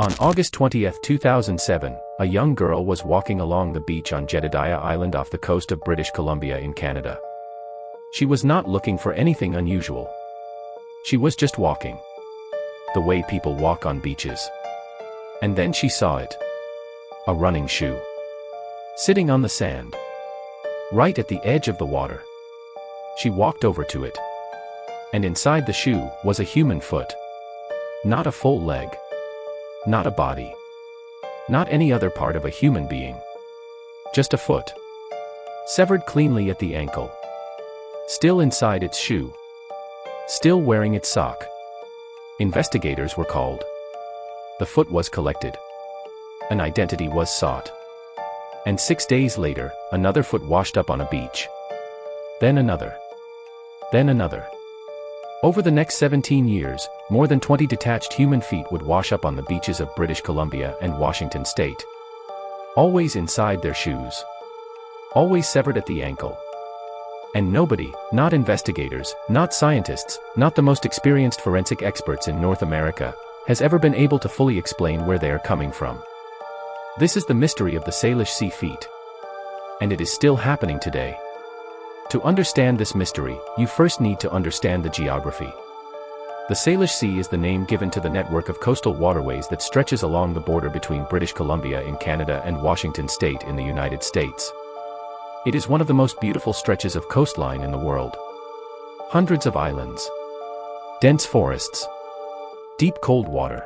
On August 20, 2007, a young girl was walking along the beach on Jedediah Island off the coast of British Columbia in Canada. She was not looking for anything unusual. She was just walking. The way people walk on beaches. And then she saw it. A running shoe. Sitting on the sand. Right at the edge of the water. She walked over to it. And inside the shoe was a human foot. Not a full leg. Not a body. Not any other part of a human being. Just a foot. Severed cleanly at the ankle. Still inside its shoe. Still wearing its sock. Investigators were called. The foot was collected. An identity was sought. And 6 days later, another foot washed up on a beach. Then another. Then another. Over the next 17 years, more than 20 detached human feet would wash up on the beaches of British Columbia and Washington state. Always inside their shoes. Always severed at the ankle. And nobody, not investigators, not scientists, not the most experienced forensic experts in North America, has ever been able to fully explain where they are coming from. This is the mystery of the Salish Sea feet. And it is still happening today. To understand this mystery, you first need to understand the geography. The Salish Sea is the name given to the network of coastal waterways that stretches along the border between British Columbia in Canada and Washington state in the United States. It is one of the most beautiful stretches of coastline in the world. Hundreds of islands. Dense forests. Deep cold water.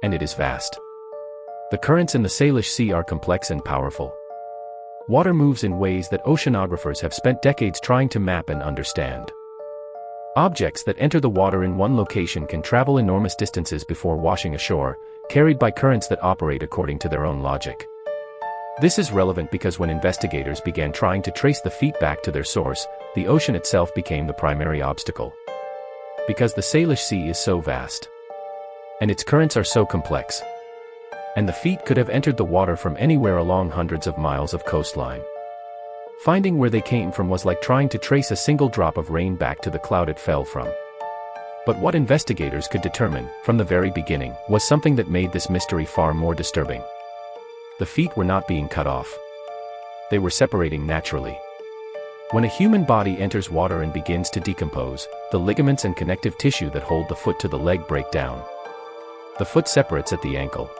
And it is vast. The currents in the Salish Sea are complex and powerful. Water moves in ways that oceanographers have spent decades trying to map and understand. Objects that enter the water in one location can travel enormous distances before washing ashore, carried by currents that operate according to their own logic. This is relevant because when investigators began trying to trace the feet back to their source, the ocean itself became the primary obstacle. Because the Salish Sea is so vast. And its currents are so complex. And the feet could have entered the water from anywhere along hundreds of miles of coastline. Finding where they came from was like trying to trace a single drop of rain back to the cloud it fell from. But what investigators could determine, from the very beginning, was something that made this mystery far more disturbing. The feet were not being cut off. They were separating naturally. When a human body enters water and begins to decompose, the ligaments and connective tissue that hold the foot to the leg break down. The foot separates at the ankle.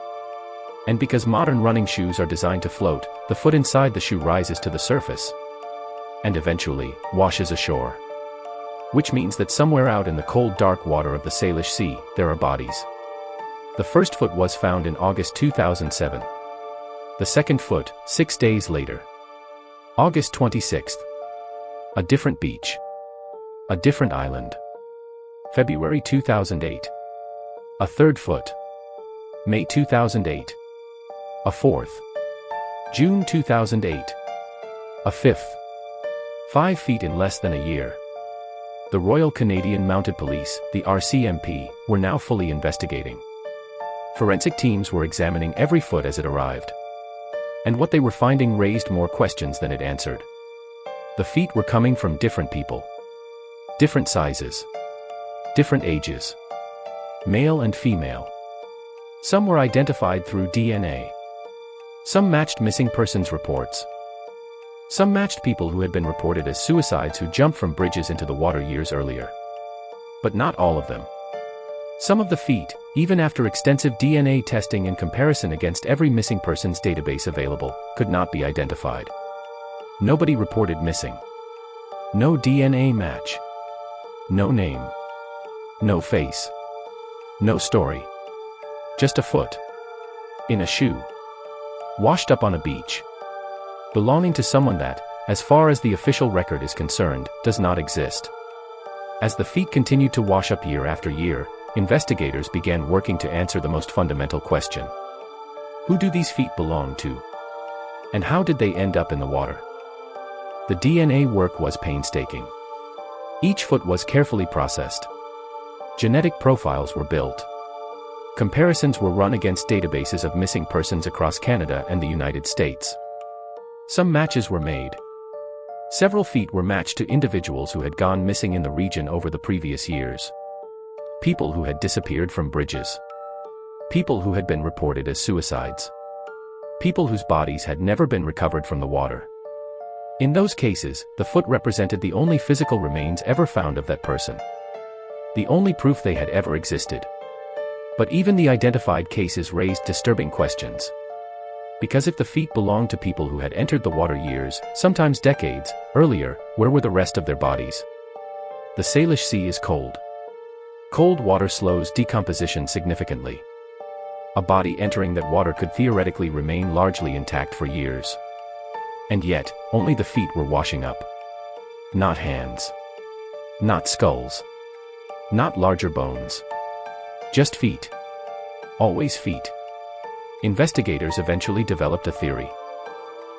And because modern running shoes are designed to float, the foot inside the shoe rises to the surface. And eventually, washes ashore. Which means that somewhere out in the cold dark water of the Salish Sea, there are bodies. The first foot was found in August 2007. The second foot, 6 days later. August 26th. A different beach. A different island. February 2008. A third foot. May 2008. A fourth. June 2008. A fifth. 5 feet in less than a year. The Royal Canadian Mounted Police, the RCMP, were now fully investigating. Forensic teams were examining every foot as it arrived. And what they were finding raised more questions than it answered. The feet were coming from different people. Different sizes. Different ages. Male and female. Some were identified through DNA. Some matched missing persons reports. Some matched people who had been reported as suicides who jumped from bridges into the water years earlier. But not all of them. Some of the feet, even after extensive DNA testing and comparison against every missing persons database available, could not be identified. Nobody reported missing. No DNA match. No name. No face. No story. Just a foot. In a shoe. Washed up on a beach. Belonging to someone that, as far as the official record is concerned, does not exist. As the feet continued to wash up year after year, investigators began working to answer the most fundamental question. Who do these feet belong to? And how did they end up in the water? The DNA work was painstaking. Each foot was carefully processed. Genetic profiles were built. Comparisons were run against databases of missing persons across Canada and the United States. Some matches were made. Several feet were matched to individuals who had gone missing in the region over the previous years. People who had disappeared from bridges. People who had been reported as suicides. People whose bodies had never been recovered from the water. In those cases, the foot represented the only physical remains ever found of that person. The only proof they had ever existed. But even the identified cases raised disturbing questions. Because if the feet belonged to people who had entered the water years, sometimes decades, earlier, where were the rest of their bodies? The Salish Sea is cold. Cold water slows decomposition significantly. A body entering that water could theoretically remain largely intact for years. And yet, only the feet were washing up. Not hands. Not skulls. Not larger bones. Just feet. Always feet. Investigators eventually developed a theory.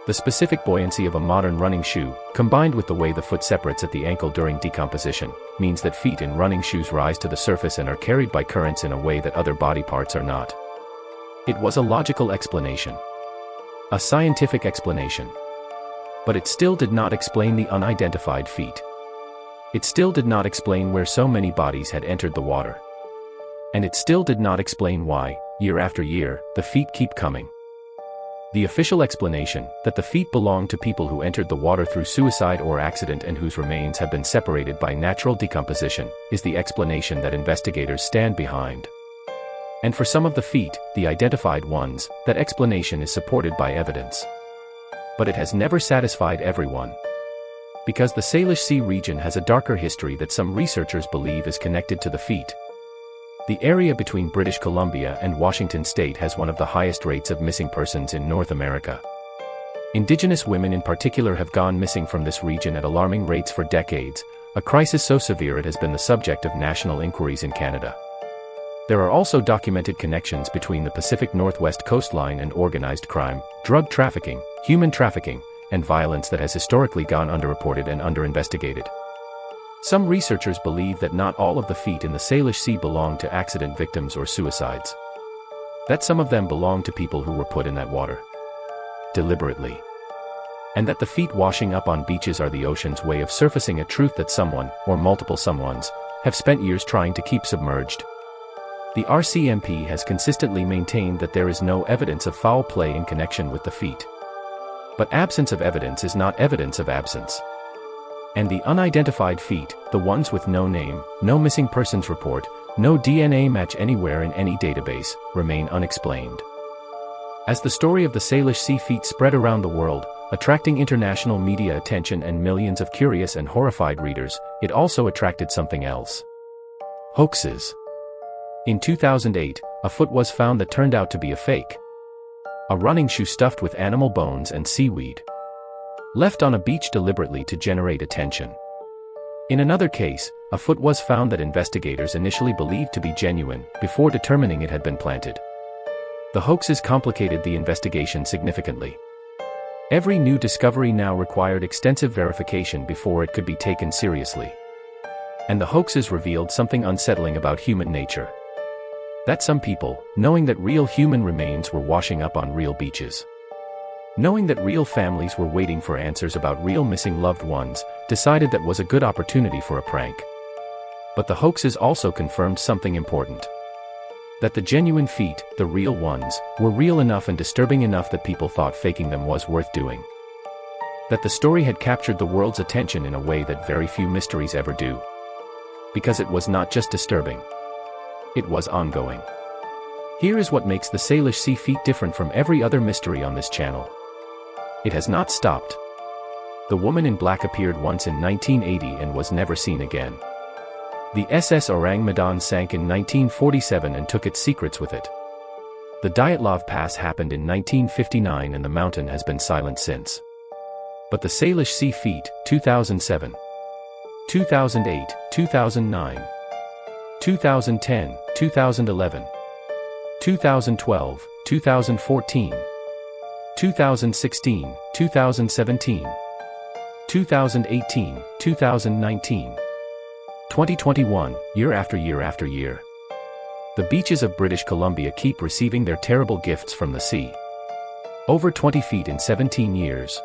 The specific buoyancy of a modern running shoe, combined with the way the foot separates at the ankle during decomposition, means that feet in running shoes rise to the surface and are carried by currents in a way that other body parts are not. It was a logical explanation. A scientific explanation. But it still did not explain the unidentified feet. It still did not explain where so many bodies had entered the water. And it still did not explain why, year after year, the feet keep coming. The official explanation, that the feet belong to people who entered the water through suicide or accident and whose remains have been separated by natural decomposition, is the explanation that investigators stand behind. And for some of the feet, the identified ones, that explanation is supported by evidence. But it has never satisfied everyone. Because the Salish Sea region has a darker history that some researchers believe is connected to the feet. The area between British Columbia and Washington state has one of the highest rates of missing persons in North America. Indigenous women in particular have gone missing from this region at alarming rates for decades, a crisis so severe it has been the subject of national inquiries in Canada. There are also documented connections between the Pacific Northwest coastline and organized crime, drug trafficking, human trafficking, and violence that has historically gone underreported and underinvestigated. Some researchers believe that not all of the feet in the Salish Sea belong to accident victims or suicides. That some of them belong to people who were put in that water. Deliberately. And that the feet washing up on beaches are the ocean's way of surfacing a truth that someone, or multiple someones, have spent years trying to keep submerged. The RCMP has consistently maintained that there is no evidence of foul play in connection with the feet. But absence of evidence is not evidence of absence. And the unidentified feet, the ones with no name, no missing persons report, no DNA match anywhere in any database, remain unexplained. As the story of the Salish Sea feet spread around the world, attracting international media attention and millions of curious and horrified readers, it also attracted something else. Hoaxes. In 2008, a foot was found that turned out to be a fake. A running shoe stuffed with animal bones and seaweed. Left on a beach deliberately to generate attention. In another case, a foot was found that investigators initially believed to be genuine, before determining it had been planted. The hoaxes complicated the investigation significantly. Every new discovery now required extensive verification before it could be taken seriously. And the hoaxes revealed something unsettling about human nature. That some people, knowing that real human remains were washing up on real beaches, knowing that real families were waiting for answers about real missing loved ones, decided that was a good opportunity for a prank. But the hoaxes also confirmed something important. That the genuine feet, the real ones, were real enough and disturbing enough that people thought faking them was worth doing. That the story had captured the world's attention in a way that very few mysteries ever do. Because it was not just disturbing. It was ongoing. Here is what makes the Salish Sea feet different from every other mystery on this channel. It has not stopped. The woman in black appeared once in 1980 and was never seen again. The SS Orang Medan sank in 1947 and took its secrets with it. The Dyatlov Pass happened in 1959 and the mountain has been silent since. But the Salish Sea feet, 2007, 2008, 2009, 2010, 2011, 2012, 2014, 2016, 2017, 2018, 2019, 2021, year after year after year. The beaches of British Columbia keep receiving their terrible gifts from the sea. Over 20 feet in 17 years.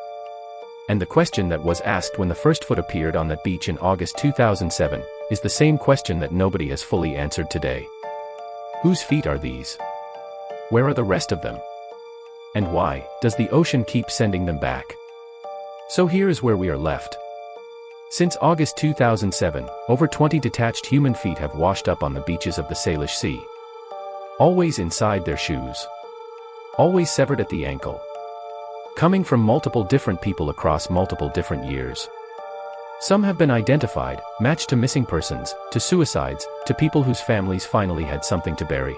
And the question that was asked when the first foot appeared on that beach in August 2007, is the same question that nobody has fully answered today. Whose feet are these? Where are the rest of them? And why does the ocean keep sending them back? So here is where we are left. Since August 2007, over 20 detached human feet have washed up on the beaches of the Salish Sea. Always inside their shoes. Always severed at the ankle. Coming from multiple different people across multiple different years. Some have been identified, matched to missing persons, to suicides, to people whose families finally had something to bury.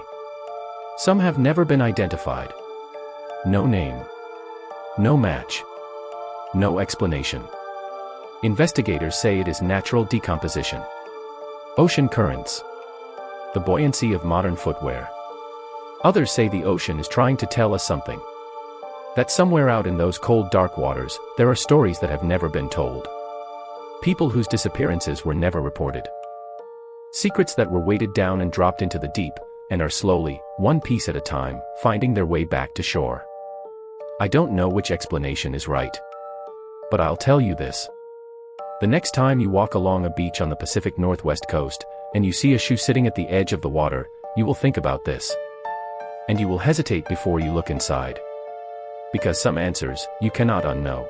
Some have never been identified. No name. No match. No explanation. Investigators say it is natural decomposition. Ocean currents. The buoyancy of modern footwear. Others say the ocean is trying to tell us something. That somewhere out in those cold dark waters, there are stories that have never been told. People whose disappearances were never reported. Secrets that were weighted down and dropped into the deep, and are slowly, one piece at a time, finding their way back to shore. I don't know which explanation is right. But I'll tell you this. The next time you walk along a beach on the Pacific Northwest coast, and you see a shoe sitting at the edge of the water, you will think about this. And you will hesitate before you look inside. Because some answers, you cannot unknow.